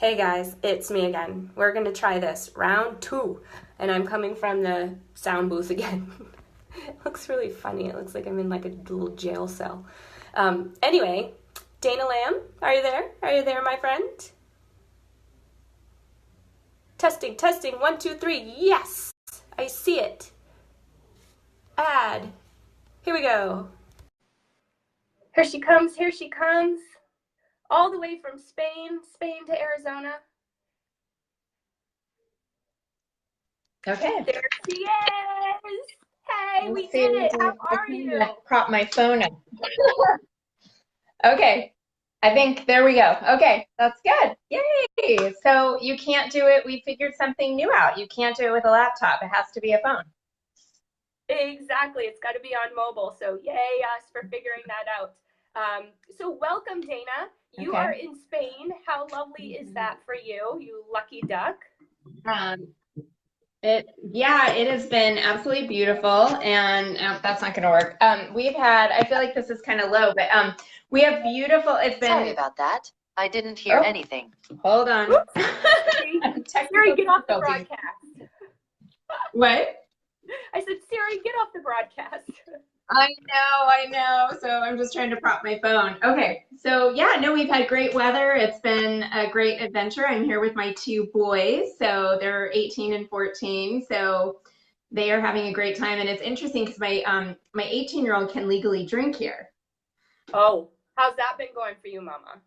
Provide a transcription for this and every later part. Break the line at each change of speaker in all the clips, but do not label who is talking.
Hey guys, it's me again. We're gonna try this round two, and I'm coming from the sound booth again. It looks really funny. It looks like I'm in like a little jail cell. Anyway, Dana Lamb, are you there? Are you there, my friend? Testing, testing, one, two, three. Yes, I see it. Add. Here we go. Here she comes. Here she comes. All the way from Spain to Arizona.
Okay.
There she is. Hey, we
Let's see
did
what
it.
we
How
do. I'm
are
trying
you?
to prop my phone up. Okay. I think there we go. Okay, that's good. Yay. So you can't do it. We figured something new out. You can't do it with a laptop. It has to be a phone.
Exactly. It's got to be on mobile. So yay us for figuring that out. So welcome, Dana. You are
Okay.
in Spain. How lovely is that for you, you lucky duck?
Um, it has been absolutely beautiful, and that's not going to work. We've had, I feel like this is kind of low, but we have beautiful, it's
Sorry
been,
about that. I didn't hear
oh,
anything.
hold on.
Oops. Siri,
Technical
get off the
difficulties.
broadcast.
What?
I said, Siri, get off the broadcast.
I know. So I'm just trying to prop my phone. Okay. So yeah, no, we've had great weather. It's been a great adventure. I'm here with my two boys. So they're 18 and 14. So they are having a great time. And it's interesting because my 18-year-old can legally drink here.
Oh, how's that been going for you, Mama?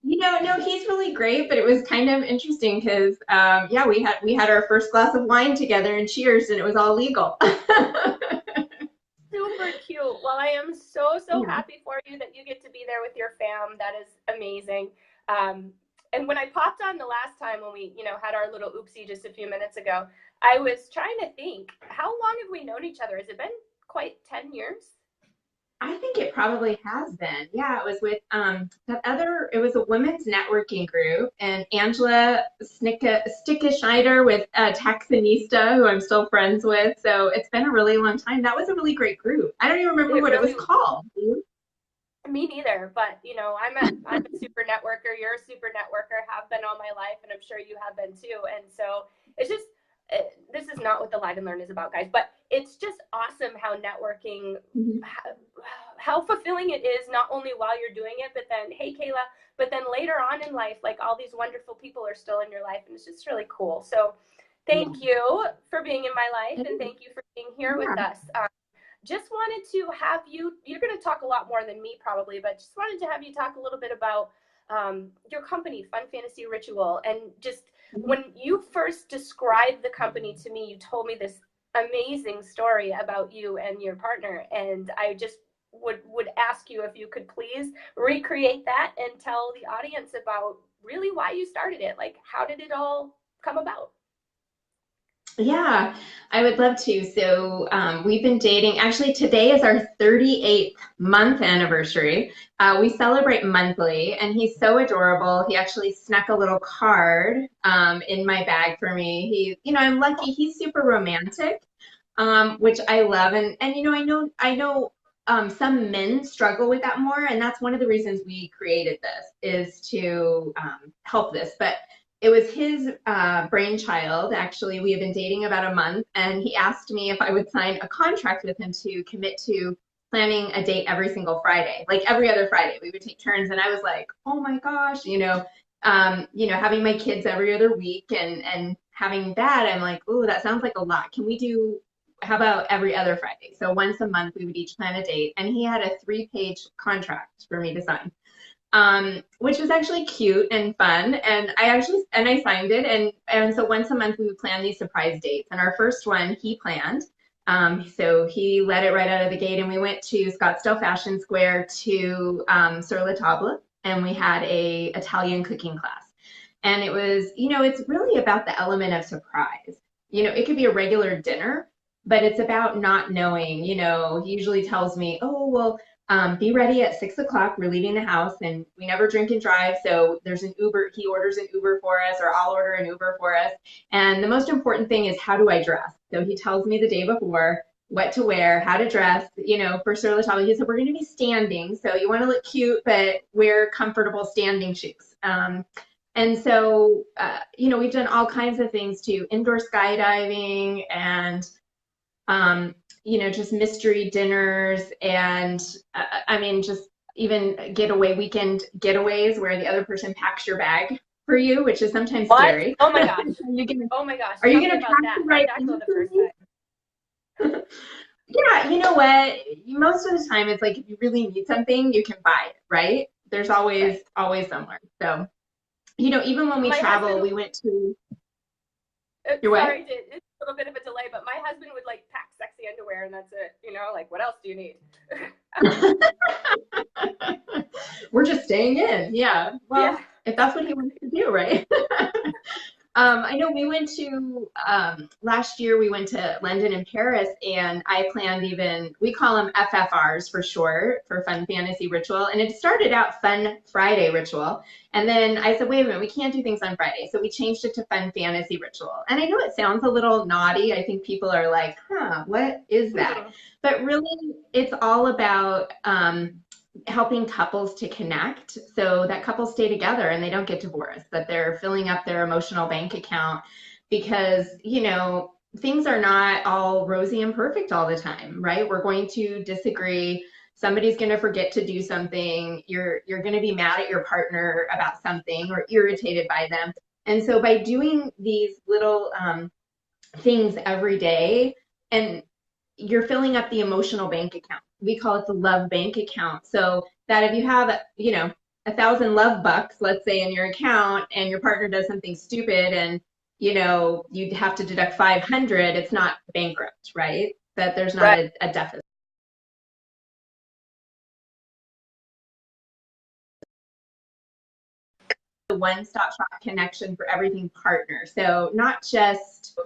No, he's really great, but it was kind of interesting because yeah, we had our first glass of wine together and cheers, and it was all legal.
Super cute. Well, I am so
Yeah.
happy for you that you get to be there with your fam. That is amazing. And when I popped on the last time when we, had our little oopsie just a few minutes ago, I was trying to think, how long have we known each other? Has it been quite 10 years?
I think it probably has been. Yeah, it was with it was a women's networking group, and Angela Stickeschneider with Taxonista, who I'm still friends with. So it's been a really long time. That was a really great group. I don't even remember
It
what it was
really,
called.
me neither, but I'm a super networker. You're a super networker, have been all my life, and I'm sure you have been too. And so it's just this is not what the Live and Learn is about, guys, but it's just awesome how networking,
Mhm.
how fulfilling it is, not only while you're doing it, but then, hey, Kayla, but then later on in life, like all these wonderful people are still in your life, and it's just really cool. So thank you for being in my life, and thank you for being here with
Yeah.
us. Just wanted to have you, you're going to talk a lot more than me probably, but just wanted to have you talk a little bit about your company, Fun Fantasy Ritual. And just when you first described the company to me, you told me this amazing story about you and your partner. And I just would ask you if you could please recreate that and tell the audience about really why you started it. Like, how did it all come about?
Yeah, I would love to. So we've been dating. Actually, today is our 38th month anniversary. We celebrate monthly, and he's so adorable. He actually snuck a little card in my bag for me. I'm lucky. He's super romantic, which I love. And I know some men struggle with that more, and that's one of the reasons we created this is to help this. But it was his brainchild. Actually, we have been dating about a month, and he asked me if I would sign a contract with him to commit to planning a date every single Friday, like every other Friday. We would take turns, and I was like, oh my gosh, having my kids every other week and having that, I'm like, oh, that sounds like a lot. Can we do? How about every other Friday? So once a month, we would each plan a date, and he had a 3-page contract for me to sign, which was actually cute and fun. And I signed it. And so once a month we would plan these surprise dates. And our first one he planned. So he led it right out of the gate, and we went to Scottsdale Fashion Square to Sur La Table, and we had a Italian cooking class. And it was, it's really about the element of surprise. It could be a regular dinner, but it's about not knowing. He usually tells me, oh, well, be ready at 6 o'clock. We're leaving the house, and we never drink and drive. So there's an Uber. He orders an Uber for us, or I'll order an Uber for us. And the most important thing is, how do I dress? So he tells me the day before what to wear, how to dress. For Sur La Table, he said, we're going to be standing. So you want to look cute, but wear comfortable standing shoes. And so, we've done all kinds of things too, indoor skydiving and, um, just mystery dinners and, I mean, just even weekend getaways where the other person packs your bag for you, which is sometimes
What?
scary.
Oh my gosh.
You gonna,
Oh my gosh.
are you
Tell me
going to
about
pack
that.
the
How'd
right
that go
things
the
for
first
me?
time?
Yeah, you know what? Most of the time, it's like if you really need something, you can buy it, right? There's always
Right.
always somewhere. So, even when we
My
travel,
husband,
we went to your way.
sorry, it's a little bit of a delay, but my husband would like pack sexy underwear and that's it. Like, what else do you need?
We're just staying in. Yeah.
Yeah.
Well, if that's what he wants to do, right? I know we went to last year. We went to London and Paris, and I planned we call them FFRs for short, for Fun Fantasy Ritual. And it started out Fun Friday Ritual, and then I said, wait a minute, we can't do things on Friday, so we changed it to Fun Fantasy Ritual. And I know it sounds a little naughty. I think people are like, huh, what is that?
Hmm.
But really, it's all about helping couples to connect so that couples stay together and they don't get divorced, that they're filling up their emotional bank account because, things are not all rosy and perfect all the time, right? We're going to disagree. Somebody's going to forget to do something. You're going to be mad at your partner about something or irritated by them. And so by doing these little things every day, and you're filling up the emotional bank account. We call it the love bank account. So that if you have, 1,000 love bucks, let's say, in your account, and your partner does something stupid, and you'd have to deduct 500, it's not bankrupt, right? That there's not
Right.
a deficit. A one-stop shop connection for everything partner. So not just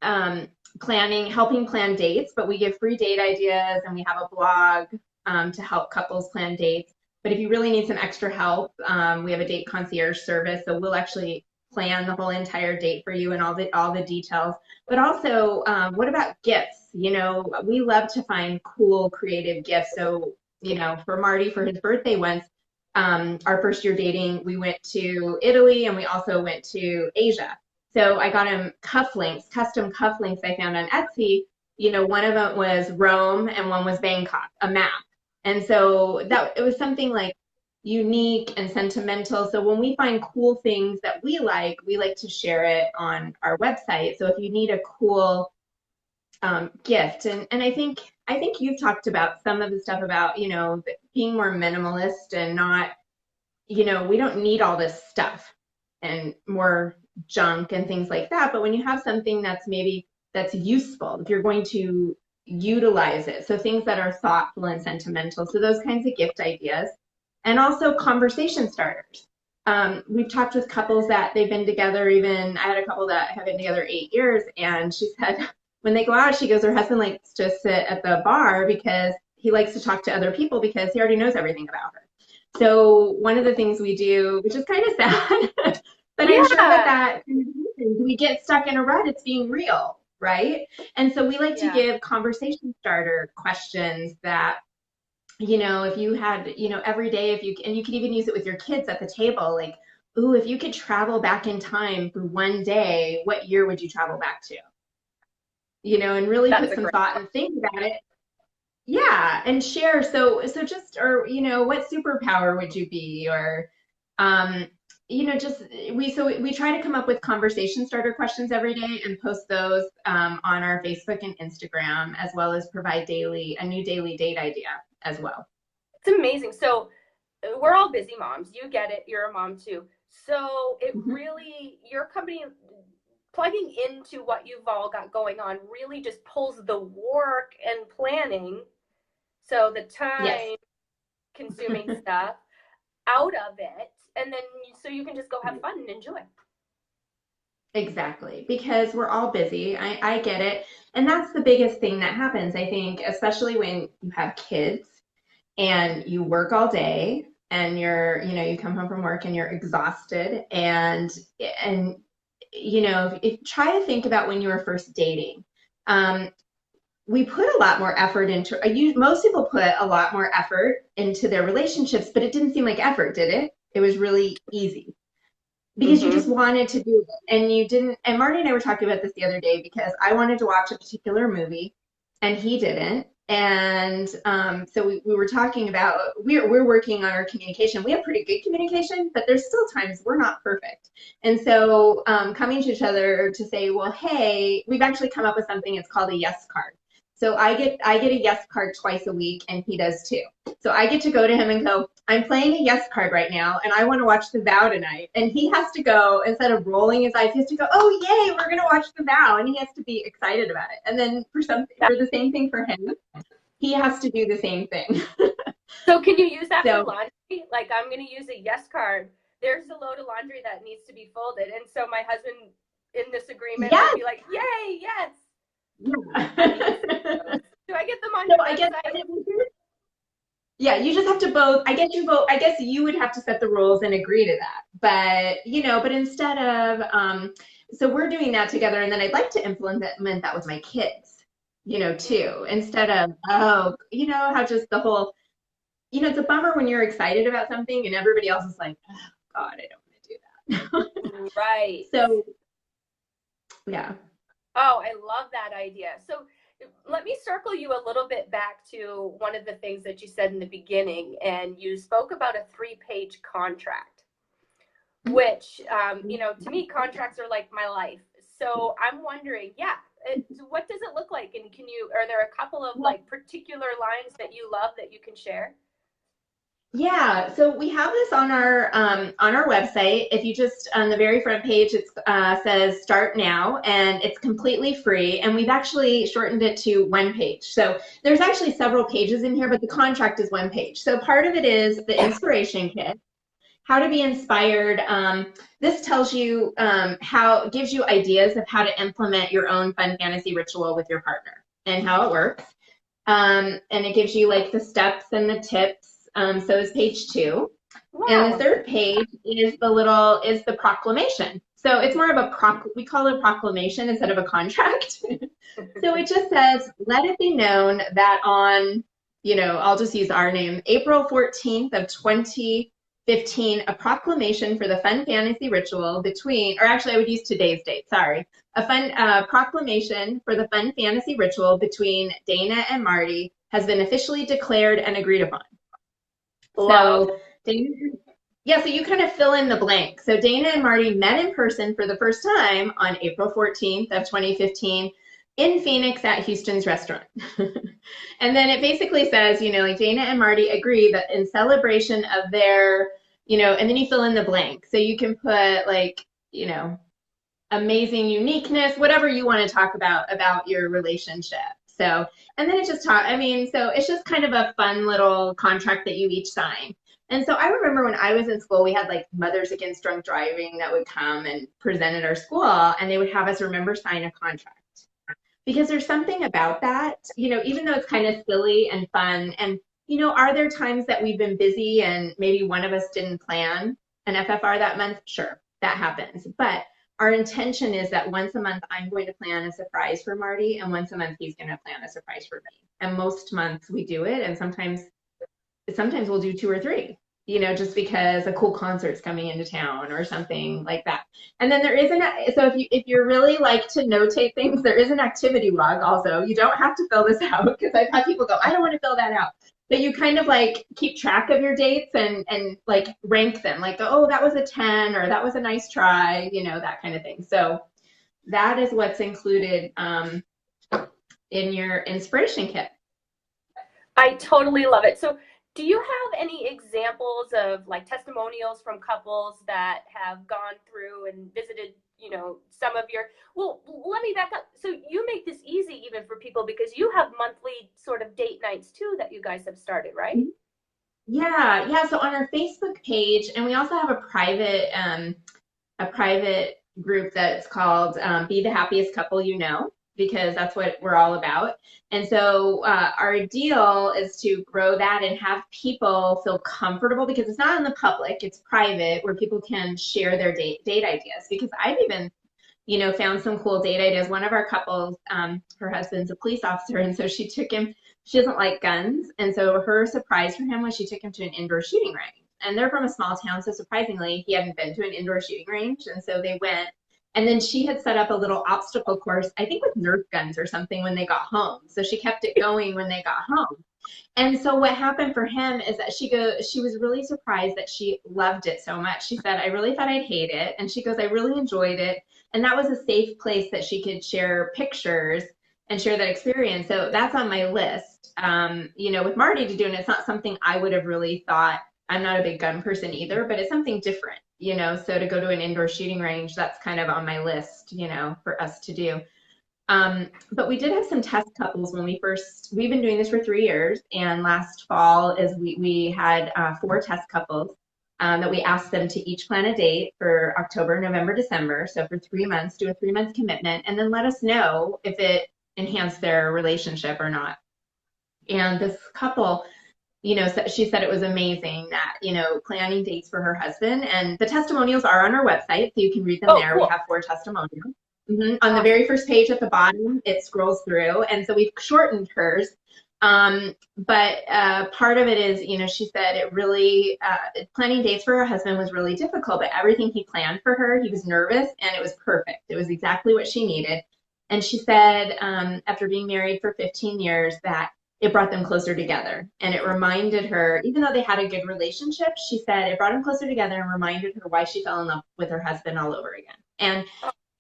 helping plan dates, but we give free date ideas and we have a blog to help couples plan dates. But if you really need some extra help, we have a date concierge service. So we'll actually plan the whole entire date for you and all the details. But also, what about gifts? We love to find cool, creative gifts. So, for Marty, for his birthday once, our first year dating, we went to Italy and we also went to Asia. So I got him cufflinks, custom cufflinks I found on Etsy. One of them was Rome and one was Bangkok, a map. And so that it was something like unique and sentimental. So when we find cool things that we like to share it on our website. So if you need a cool gift, and I think you've talked about some of the stuff about being more minimalist and not we don't need all this stuff and more junk and things like that. But when you have something that's useful, if you're going to utilize it, so things that are thoughtful and sentimental, so those kinds of gift ideas, and also conversation starters. We've talked with couples that they've been together. Even I had a couple that have been together 8 years, and she said when they go out, she goes, her husband likes to sit at the bar because he likes to talk to other people because he already knows everything about her. So one of the things we do, which is kind of sad, but I'm sure that
Yeah.
that we get stuck in a rut. It's being real, right? And so we like to
Yeah.
give conversation starter questions that if you had every day, if you and you can even use it with your kids at the table, like, ooh, if you could travel back in time for one day, what year would you travel back to? And really
That's
put
a
some
great
thought
one.
and think about it. Yeah, and share. So just, or what superpower would you be, or um, just we try to come up with conversation starter questions every day and post those on our Facebook and Instagram, as well as provide a new daily date idea as well.
It's amazing. So we're all busy moms. You get it. You're a mom too. So it
Mhm.
really, your company plugging into what you've all got going on really just pulls the work and planning, so the
Yes.
time consuming stuff out of it. And then so you can just go have fun and enjoy.
Exactly, because we're all busy. I get it. And that's the biggest thing that happens, I think, especially when you have kids and you work all day and you come home from work and you're exhausted and try to think about when you were first dating. Um, we put a lot more effort into most people put a lot more effort into their relationships, but it didn't seem like effort, did it? It was really easy. because you just wanted to do it and you didn't. And Marty and I were talking about this the other day because I wanted to watch a particular movie and he didn't. And so we were talking about we're working on our communication. We have pretty good communication, but there's still times we're not perfect. And so coming to each other to say, well, hey, we've actually come up with something. It's called a yes card. So I get a yes card twice a week, and he does too. So I get to go to him and go, I'm playing a yes card right now, and I want to watch The Vow tonight. And he has to go, instead of rolling his eyes, he has to go, oh, yay, we're going to watch The Vow. And he has to be excited about it. And then for the same thing for him, he has to do the same thing.
So can you use that
So,
for laundry? Like, I'm going to use a yes card. There's a load of laundry that needs to be folded. And so my husband in this agreement
yes.
would be like, yay, yes.
Yeah.
Do I get them on
So
your
I guess
website?
yeah, you just have to both. I guess you both. I guess you would have to set the rules and agree to that. But but instead of so we're doing that together, and then I'd like to implement that with my kids, too. Instead of how just the whole, it's a bummer when you're excited about something and everybody else is like, oh, God, I don't want to do that.
Right.
So yeah.
Oh, I love that idea. So let me circle you a little bit back to one of the things that you said in the beginning, and you spoke about a 3-page contract, which, to me, contracts are like my life. So I'm wondering, what does it look like? And are there a couple of like particular lines that you love that you can share?
Yeah, so we have this on our website. If you just on the very front page, it says start now, and it's completely free. And we've actually shortened it to one page. So there's actually several pages in here, but the contract is one page. So part of it is the inspiration kit, how to be inspired. This tells you gives you ideas of how to implement your own fun fantasy ritual with your partner and how it works. And it gives you like the steps and the tips. So is page 2. Wow. And the third page is the proclamation. So it's more of we call it a proclamation instead of a contract. So it just says, let it be known that on, I'll just use our name, April 14th of 2015, a proclamation for the fun fantasy ritual or actually I would use today's date, sorry. A proclamation for the fun fantasy ritual between Dana and Marty has been officially declared and agreed upon.
Wow.
So so you kind of fill in the blank. So Dana and Marty met in person for the first time on April 14th of 2015 in Phoenix at Houston's restaurant. And then it basically says, like Dana and Marty agree that in celebration of their, and then you fill in the blank. So you can put like, amazing uniqueness, whatever you want to talk about your relationship. So, and then it just so it's just kind of a fun little contract that you each sign. And so I remember when I was in school, we had like Mothers Against Drunk Driving that would come and present at our school, and they would have us sign a contract. Because there's something about that, even though it's kind of silly and fun, and, are there times that we've been busy and maybe one of us didn't plan an FFR that month? Sure, that happens. But our intention is that once a month, I'm going to plan a surprise for Marty, and once a month, he's going to plan a surprise for me. And most months we do it, and sometimes we'll do 2 or 3, just because a cool concert's coming into town or something like that. And then there is so if you're really like to notate things, there is an activity log also. You don't have to fill this out, because I've had people go, I don't want to fill that out. But you kind of like keep track of your dates and like rank them, like, oh, that was a 10, or that was a nice try, that kind of thing. So that is what's included in your inspiration kit.
I totally love it. So do you have any examples of like testimonials from couples that have gone through and visited, some of let me back up. So you make this easy even for people, because you have monthly sort of date nights too that you guys have started, right?
Yeah. So on our Facebook page, and we also have a private group that's called Be the Happiest Couple You Know, because that's what we're all about. And so our deal is to grow that and have people feel comfortable, because it's not in the public, it's private, where people can share their date ideas. Because I've even, found some cool date ideas. One of our couples, her husband's a police officer, and so she doesn't like guns. And so her surprise for him was she took him to an indoor shooting range. and they're from a small town. So surprisingly, he hadn't been to an indoor shooting range. And so they went. And then she had set up a little obstacle course, I think with Nerf guns or something when they got home. So she kept it going when they got home. And so what happened for him is that she was really surprised that she loved it so much. She said, I really thought I'd hate it. And she goes, I really enjoyed it. And that was a safe place that she could share pictures and share that experience. So that's on my list. With Marty to do, and it's not something I would have really thought. I'm not a big gun person either, but it's something different, so to go to an indoor shooting range, that's kind of on my list, for us to do. But we did have some test couples when we've been doing this for 3 years, and last fall is we had 4 test couples that we asked them to each plan a date for October, November, December. So for 3 months, do a 3-month commitment, and then let us know if it enhanced their relationship or not. And this couple, she said it was amazing that, planning dates for her husband, and the testimonials are on our website, so you can read them there.
Cool.
We have 4 testimonials. On the very first page at the bottom, it scrolls through, and so we've shortened hers. But part of it is, she said it really, planning dates for her husband was really difficult, but everything he planned for her, he was nervous, and it was perfect. It was exactly what she needed. And she said, after being married for 15 years, that it brought them closer together. And it reminded her, even though they had a good relationship, she said it brought them closer together and reminded her why she fell in love with her husband all over again. And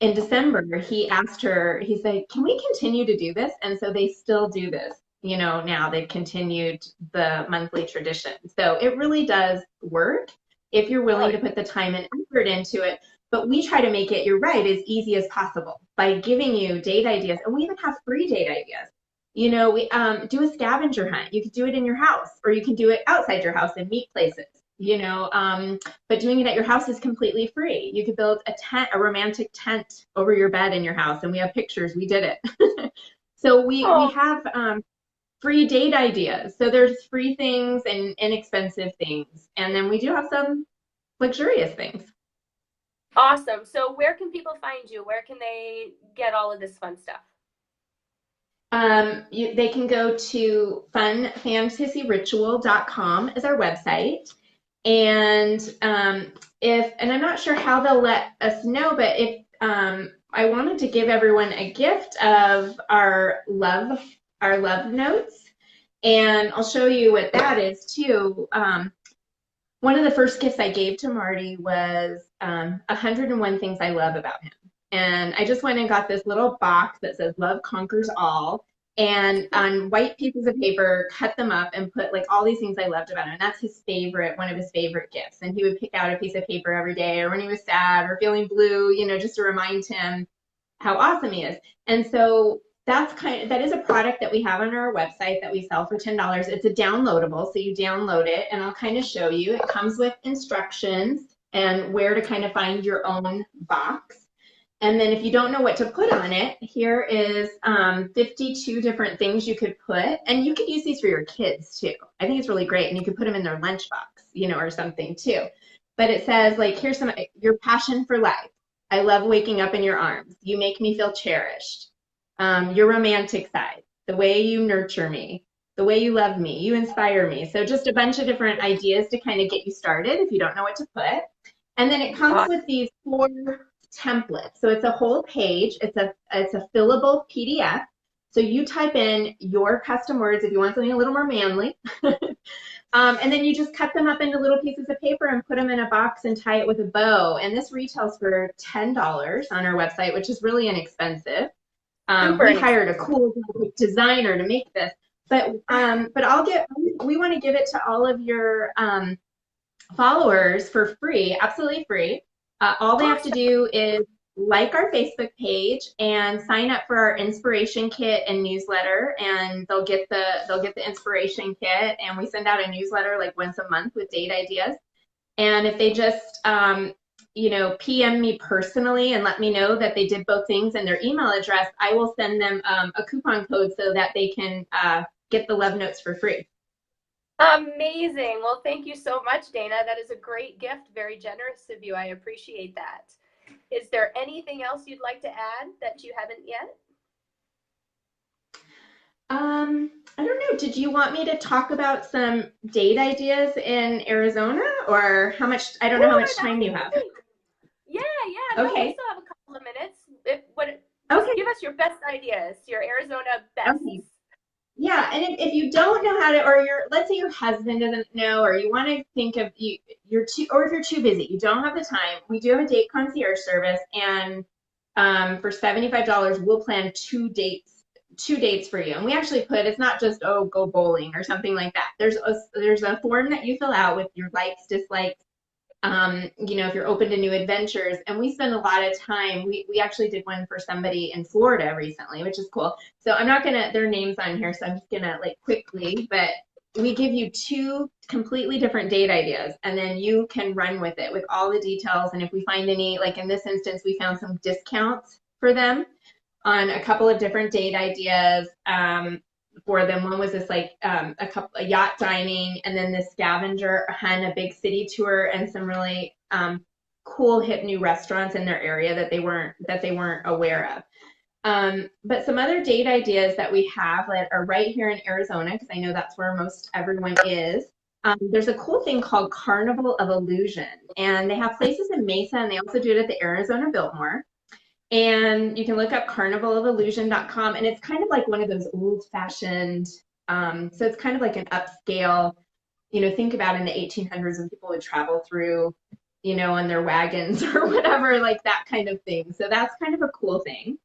in December, he asked her, he said, can we continue to do this? And so they still do this. Now they've continued the monthly tradition. So it really does work if you're willing to put the time and effort into it. But we try to make it, you're right, as easy as possible by giving you date ideas. And we even have free date ideas. We do a scavenger hunt. You could do it in your house, or you can do it outside your house and meet places. But doing it at your house is completely free. You could build a romantic tent over your bed in your house, and we have pictures. We did it. So we have free date ideas. So there's free things and inexpensive things, and then we do have some luxurious things.
Awesome. So where can people find you? Where can they get all of this fun stuff?
They can go to funfantasyritual.com is our website. And and I'm not sure how they'll let us know, but if I wanted to give everyone a gift of our love notes, and I'll show you what that is too. One of the first gifts I gave to Marty was 101 things I love about him. And I just went and got this little box that says Love Conquers All. And on white pieces of paper, cut them up and put like all these things I loved about him. And that's one of his favorite gifts. And he would pick out a piece of paper every day, or when he was sad or feeling blue, just to remind him how awesome he is. And so that is a product that we have on our website that we sell for $10. It's a downloadable, so you download it, and I'll kind of show you. It comes with instructions and where to kind of find your own box. And then if you don't know what to put on it, here is 52 different things you could put. And you could use these for your kids too. I think it's really great. And you could put them in their lunchbox, or something too. But it says, like, here's your passion for life. I love waking up in your arms. You make me feel cherished. Your romantic side, the way you nurture me, the way you love me, you inspire me. So just a bunch of different ideas to kind of get you started if you don't know what to put. And then it comes with these 4 templates. So it's a whole page. It's a fillable PDF. So you type in your custom words if you want something a little more manly. And then you just cut them up into little pieces of paper and put them in a box and tie it with a bow. And this retails for $10 on our website, which is really inexpensive. We hired a cool designer to make this, but we want to give it to all of your followers for free, absolutely free. All they have to do is like our Facebook page and sign up for our inspiration kit and newsletter, and they'll get the inspiration kit, and we send out a newsletter like once a month with date ideas. And if they just PM me personally and let me know that they did both things and their email address, I will send them a coupon code so that they can get the love notes for free.
Amazing. Well, thank you so much, Dana. That is a great gift. Very generous of you. I appreciate that. Is there anything else you'd like to add that you haven't yet?
I don't know. Did you want me to talk about some date ideas in Arizona or how much? I don't know how
Sure,
much
that would
time
be
you have.
great. Yeah, yeah. No, we
Okay.
still have a couple of minutes. Just
Okay.
give us your best ideas, your Arizona bests.
Okay. Yeah, and if you don't know how to, or let's say your husband doesn't know, or you want to think of you're too, or if you're too busy, you don't have the time, we do have a date concierge service, and for $75, we'll plan two dates for you. And we actually put, it's not just, oh, go bowling or something like that. There's a form that you fill out with your likes, dislikes, if you're open to new adventures. And we spend a lot of time. We actually did one for somebody in Florida recently, which is cool. So I'm not gonna, their names on here, so I'm just gonna like quickly, but we give you two completely different date ideas and then you can run with it with all the details. And if we find any, like in this instance, we found some discounts for them on a couple of different date ideas for them. One was this like a yacht dining, and then this scavenger hunt, a big city tour, and some really cool hip new restaurants in their area that they weren't aware of. But some other date ideas that we have that are right here in Arizona, because I know that's where most everyone is. There's a cool thing called Carnival of Illusion, and they have places in Mesa, and they also do it at the Arizona Biltmore. And you can look up carnivalofillusion.com, and it's kind of like one of those old-fashioned, so it's kind of like an upscale, think about in the 1800s when people would travel through, on their wagons or whatever, like that kind of thing. So that's kind of a cool thing.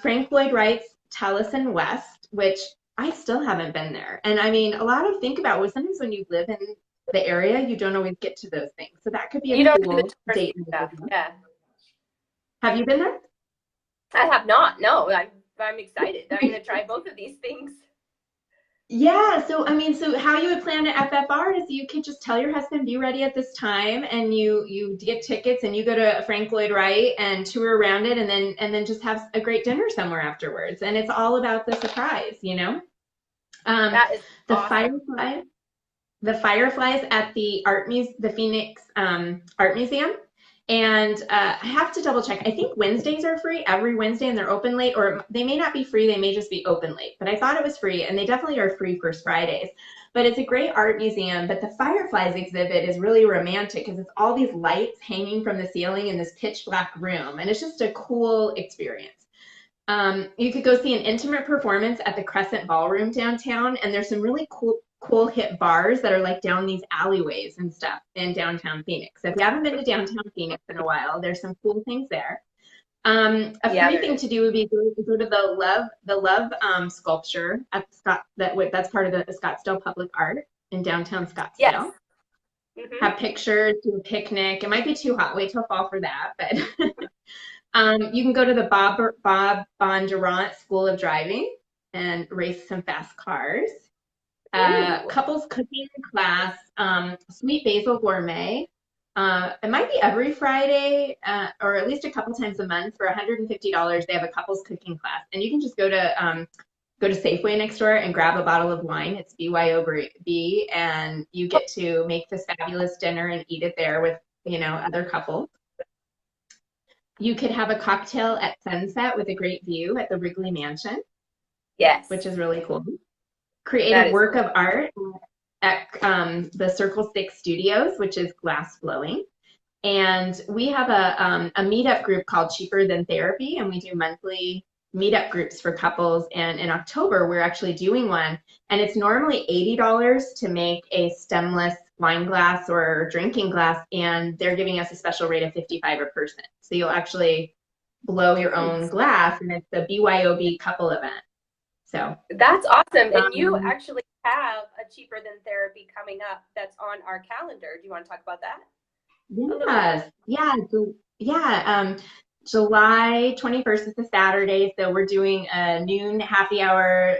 Frank Lloyd Wright's Taliesin West, which I still haven't been there. And I mean, a lot of think about was sometimes when you live in the area, you don't always get to those things. So that could be a
You don't do the
cool
touristy
date.
stuff. Yeah.
Have you been there?
I have not. No, I'm excited. I'm going to try both of these things.
Yeah, so I mean, so how you would plan an FFR is you could just tell your husband, be ready at this time, and you get tickets and you go to Frank Lloyd Wright and tour around it, and then just have a great dinner somewhere afterwards. And it's all about the surprise. Um,
That is
the
awesome.
firefly, the fireflies at the Phoenix Art Museum. And I have to double check. I think Wednesdays are free every Wednesday, and they're open late, or they may not be free. They may just be open late. But I thought it was free, and they definitely are free for Fridays. But it's a great art museum. But the Fireflies exhibit is really romantic because it's all these lights hanging from the ceiling in this pitch black room, and it's just a cool experience. You could go see an intimate performance at the Crescent Ballroom downtown, and there's some really cool hip bars that are like down these alleyways and stuff in downtown Phoenix. So if you haven't been to downtown Phoenix in a while, there's some cool things there. A
Yeah,
free
there
thing
is.
to do would be go to the love sculpture at that's part of the Scottsdale Public Art in downtown
Yes.
Scottsdale.
Hmm.
Have pictures, do a picnic. It might be too hot. Wait till fall for that, but you can go to the Bob Bondurant School of Driving and race some fast cars.
Ooh.
Couples cooking class, Sweet Basil Gourmet. It might be every Friday, or at least a couple times a month for $150. They have a couples cooking class, and you can just go to Safeway next door and grab a bottle of wine. It's BYOB, and you get to make this fabulous dinner and eat it there with other couples. You could have a cocktail at sunset with a great view at the Wrigley Mansion,
Yes.
which is really cool. Create
That
a
is
work
cool.
of art at the Circle Six Studios, which is glass blowing. And we have a meetup group called Cheaper Than Therapy, and we do monthly meetup groups for couples. And in October, we're actually doing one, and it's normally $80 to make a stemless wine glass or drinking glass, and they're giving us a special rate of 55 a person. So you'll actually blow your own
Nice.
glass, and it's a BYOB couple event. So
That's awesome. And you
um,
actually have a cheaper than therapy coming up that's on our calendar. Do you want to talk about that a little bit?
yes, yeah. July 21st is a Saturday, so we're doing a noon happy hour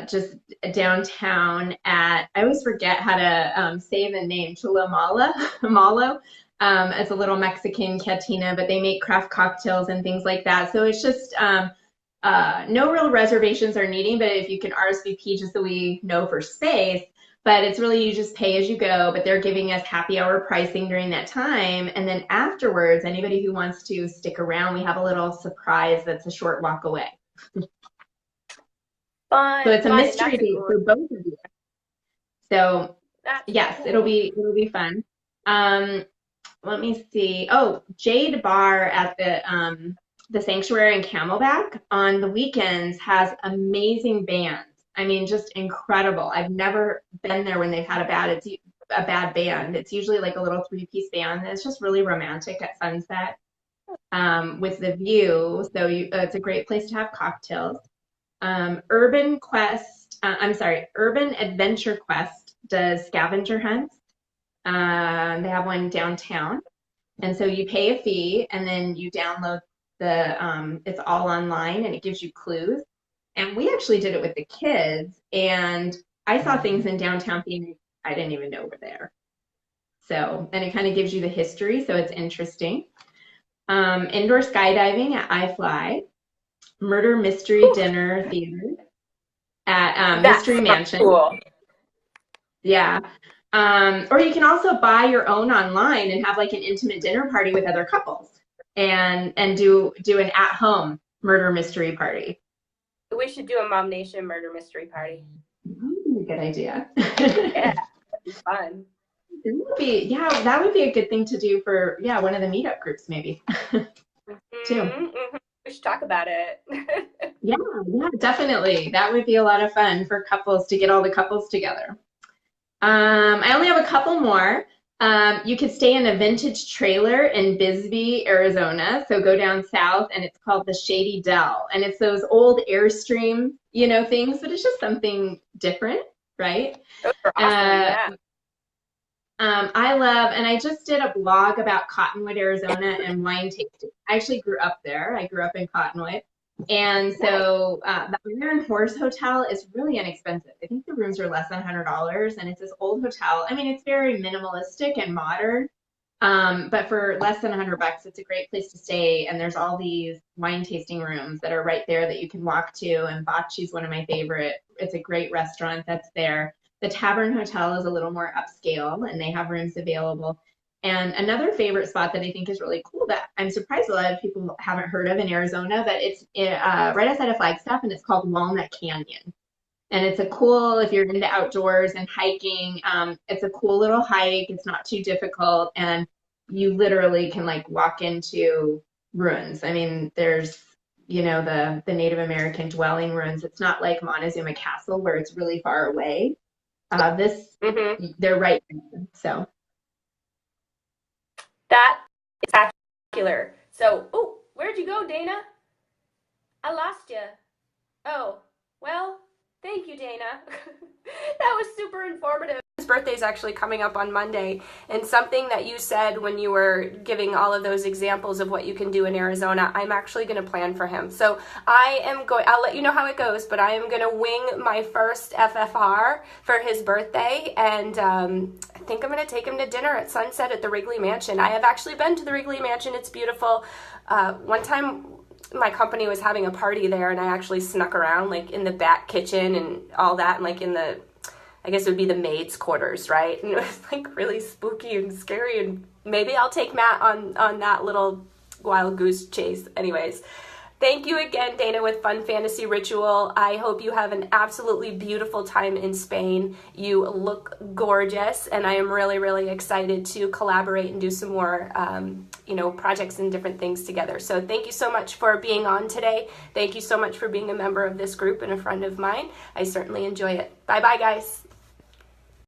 just downtown at, I always forget how to say the name, Chulamala, Malo. It's a little Mexican cantina, but they make craft cocktails and things like that. So it's just no real reservations are needing, but if you can RSVP just so we know for space. But it's really you just pay as you go, but they're giving us happy hour pricing during that time. And then afterwards, anybody who wants to stick around, we have a little surprise that's a short walk away. So
Fun,
it's a
fun, and
mystery
that's a
date
great.
for both of you. So
That's
yes,
cool.
it'll be fun. Um, let me see. Oh, Jade Bar at the Sanctuary in Camelback on the weekends has amazing bands. I mean, just incredible. I've never been there when they've had a bad band. It's usually like a little three-piece band. And it's just really romantic at sunset with the view. So it's a great place to have cocktails. Urban Adventure Quest does scavenger hunts. They have one downtown. And so you pay a fee and then you download it's all online and it gives you clues. And we actually did it with the kids and I saw things in downtown Phoenix I didn't even know were there. So, and it kind of gives you the history, so it's interesting. Indoor skydiving at iFly, murder mystery
Whew,
dinner theater at
that
Mystery
sounds
Mansion.
cool.
Yeah. Or you can also buy your own online and have like an intimate dinner party with other couples and do an at-home murder mystery party.
We should do a MOMnation murder mystery party.
Good idea.
Yeah, that'd be fun.
Yeah, that would be a good thing to do for, yeah, one of the meetup groups maybe too.
Mm-hmm. We should talk about it.
Yeah, yeah, definitely. That would be a lot of fun for couples to get all the couples together. I only have a couple more. You could stay in a vintage trailer in Bisbee, Arizona. So go down south, and it's called the Shady Dell. And it's those old Airstream, things, but it's just something different, right?
Those are awesome.
Uh,
Yeah.
I love, and I just did a blog about Cottonwood, Arizona, and wine tasting. I actually grew up there. I grew up in Cottonwood. And
Nice.
so the Iron Horse Hotel is really inexpensive. I think the rooms are less than $100, and it's this old hotel. I mean, it's very minimalistic and modern, but for less than $100, it's a great place to stay. And there's all these wine tasting rooms that are right there that you can walk to. And Bocce's one of my favorite. It's a great restaurant that's there. The Tavern Hotel is a little more upscale, and they have rooms available. And another favorite spot that I think is really cool that I'm surprised a lot of people haven't heard of in Arizona, but it's right outside of Flagstaff, and it's called Walnut Canyon. And it's a cool, if you're into outdoors and hiking, it's a cool little hike. It's not too difficult, and you literally can like walk into ruins. I mean, there's the Native American dwelling ruins. It's not like Montezuma Castle where it's really far away. This
Mm-hmm.
they're right there. So
That is spectacular. So, oh, where'd you go, Dana? I lost you. Oh, well, thank you, Dana. That was super informative. His birthday's actually coming up on Monday, and something that you said when you were giving all of those examples of what you can do in Arizona, I'm actually going to plan for him. So I'll let you know how it goes, but I am going to wing my first FFR for his birthday, and I think I'm going to take him to dinner at sunset at the Wrigley Mansion. I have actually been to the Wrigley Mansion. It's beautiful. One time my company was having a party there, and I actually snuck around like in the back kitchen and all that, and like in the, I guess it would be the maid's quarters, right? And it was like really spooky and scary, and maybe I'll take Matt on that little wild goose chase. Anyways, thank you again, Dana, with Fun Fantasy Ritual. I hope you have an absolutely beautiful time in Spain. You look gorgeous, and I am really, really excited to collaborate and do some more, projects and different things together. So thank you so much for being on today. Thank you so much for being a member of this group and a friend of mine. I certainly enjoy it. Bye-bye, guys.